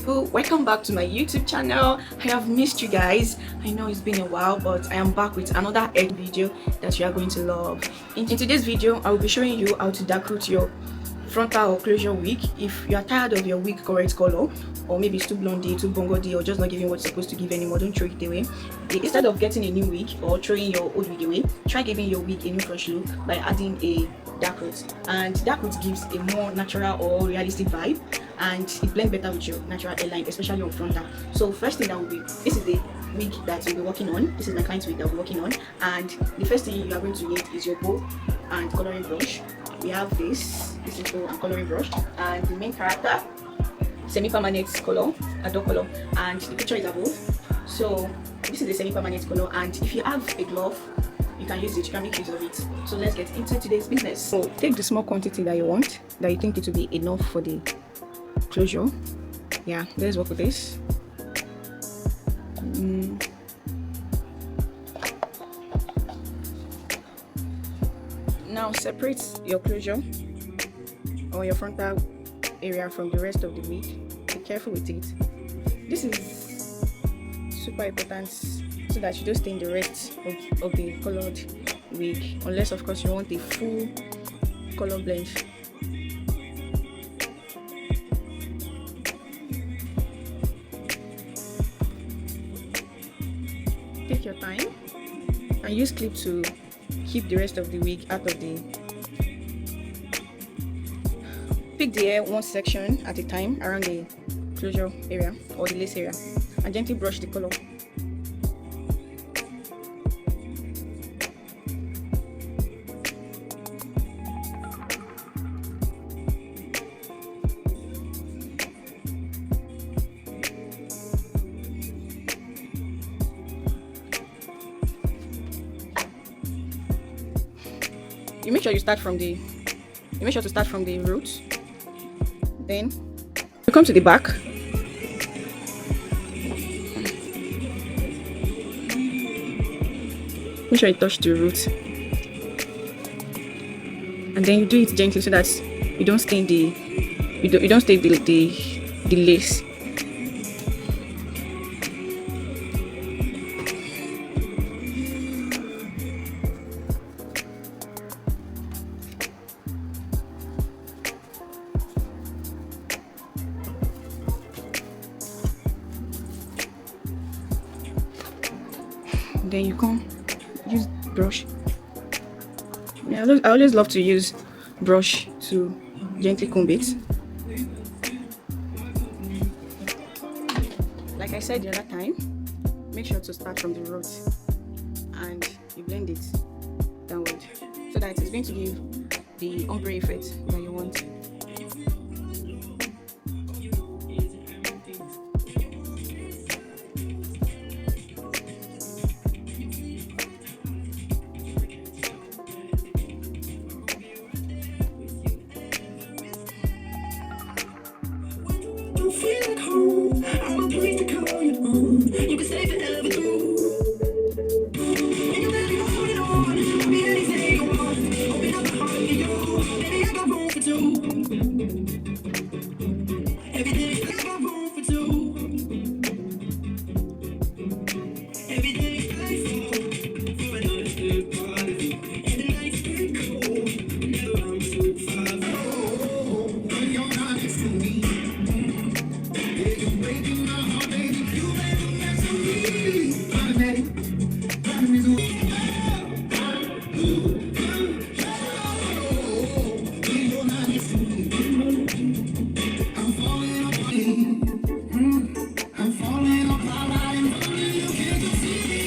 beautiful, welcome back to my YouTube channel. I have missed you guys. I know it's been a while, but I am back with another egg video that you are going to love. In today's video, I will be showing you how to dark root your frontal or closure wig. If you are tired of your wig correct color, or maybe it's too blondie, too bongody, or just not giving what it's supposed to give anymore, don't throw it away. Instead of getting a new wig or throwing your old wig away, try giving your wig a new fresh look by adding a dark root. And dark root gives a more natural or realistic vibe, and it blends better with your natural hairline, especially on frontal. So first thing that will be, this is the wig that we'll be working on. This is my client's wig that we're working on, and the first thing you are going to need is your bow and coloring brush. We have this is bow and coloring brush, and the main character, semi-permanent color, a dark color, and the picture is above. So this is the semi-permanent color, and if you have a glove, you can use it, you can make use of it. So let's get into today's business. So take the small quantity that you want, that you think it will be enough for the closure. Yeah, let's work with this. Now separate your closure or your frontal area from the rest of the wig. Be careful with it. This is super important so that you don't stain the rest of the colored wig, unless of course you want a full color blend. Take your time and use clip to keep the rest of the wig out of the. Pick the hair one section at a time around the closure area or the lace area and gently brush the color. You make sure to start from the roots. Then you come to the back. Make sure you touch the roots, and then you do it gently so that you don't stain the lace. Then you come use brush. Yeah, I always love to use brush to gently comb it. Like I said the other time, make sure to start from the root and you blend it downward so that it's going to give the ombre effect that you want. Feel like home. I'm a place to call your own. You can stay forever through. And you let me hold it on. Be anything you want. Open up the heart to you. Baby, I got room for two. Every day I got room for two. Every day is playful. For an understood party. And the nights get cold. Never I'm so far. Oh, you're not next to me. Breaking my heart, baby, you made a mess of me. Automatic, you're not next to me. I'm falling apart. I'm falling apart right in front of you. Can't you see?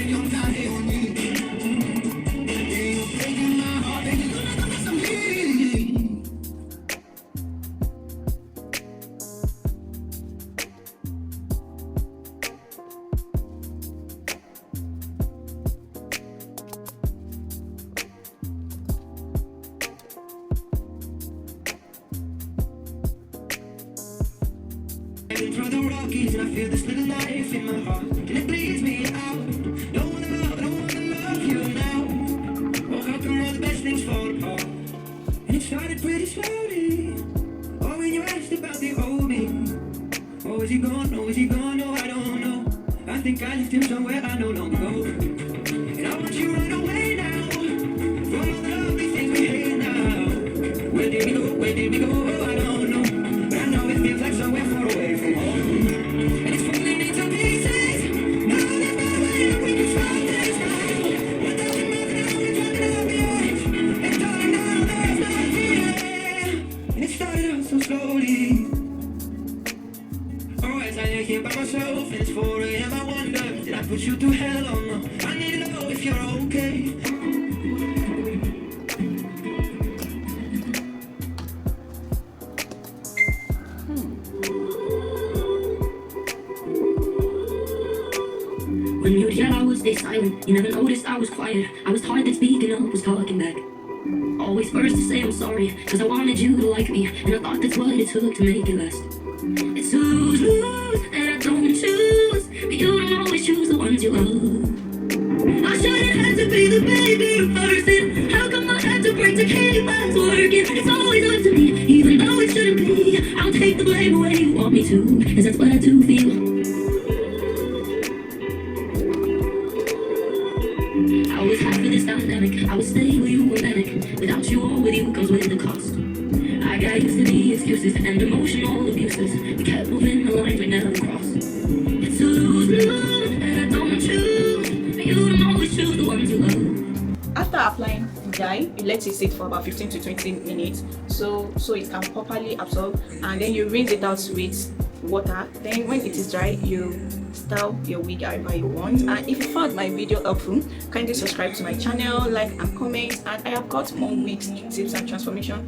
You're not here with me. You're breaking my heart, baby, you made a mess of me. Through the Rockies, and I feel this little life in my heart, and it bleeds me out. Don't wanna love you now. Oh, how come all the best things fall apart? And started pretty slowly. Oh, when you asked about the old me. Oh, is he gone? Oh, is he gone? No, I don't know. I think I left him somewhere I no longer go. And I want you right away now. From all the lovely things we hate now. Where did we go? Where did we go? Oh, I don't know. But I know it feels like somewhere far away from home. And it's falling into pieces. No, there's no way that we can stop this now. We're talking about the now, we're talking about the edge. And darling, now there's no fear. And it started out so slowly. Oh, as I lay here by myself and it's 4 a.m. I wonder, did I put you through hell or no? I need to know if you're okay. When you were young, I would stay silent. You never noticed I was quiet. I was tired that speaking up was talking back. Always first to say I'm sorry, cause I wanted you to like me, and I thought that's what it took to make it last. It's lose-lose, and I don't choose, but you don't always choose the ones you love. I shouldn't have to be the baby person. How come I had to break to keep us working? It's always up to me, even though it shouldn't be. I'll take the blame away you want me to, cause that's what I do feel. I was half of this dynamic. I would stay where you were manic. Without you, all with you comes with the cost. I got used to the excuses and emotional abuses. We kept moving the lines we never crossed. It's a lose-lose, and I don't choose, but you don't always choose the ones you love. After applying dye, you let it sit for about 15 to 20 minutes so it can properly absorb, and then you rinse it out with water. Then when it is dry, you style your wig however you want. And if you found my video helpful, kindly subscribe to my channel, like and comment, and I have got more wigs tips and transformation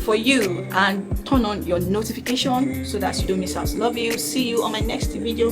for you, and turn on your notification so that you don't miss out. Love you. See you on my next video.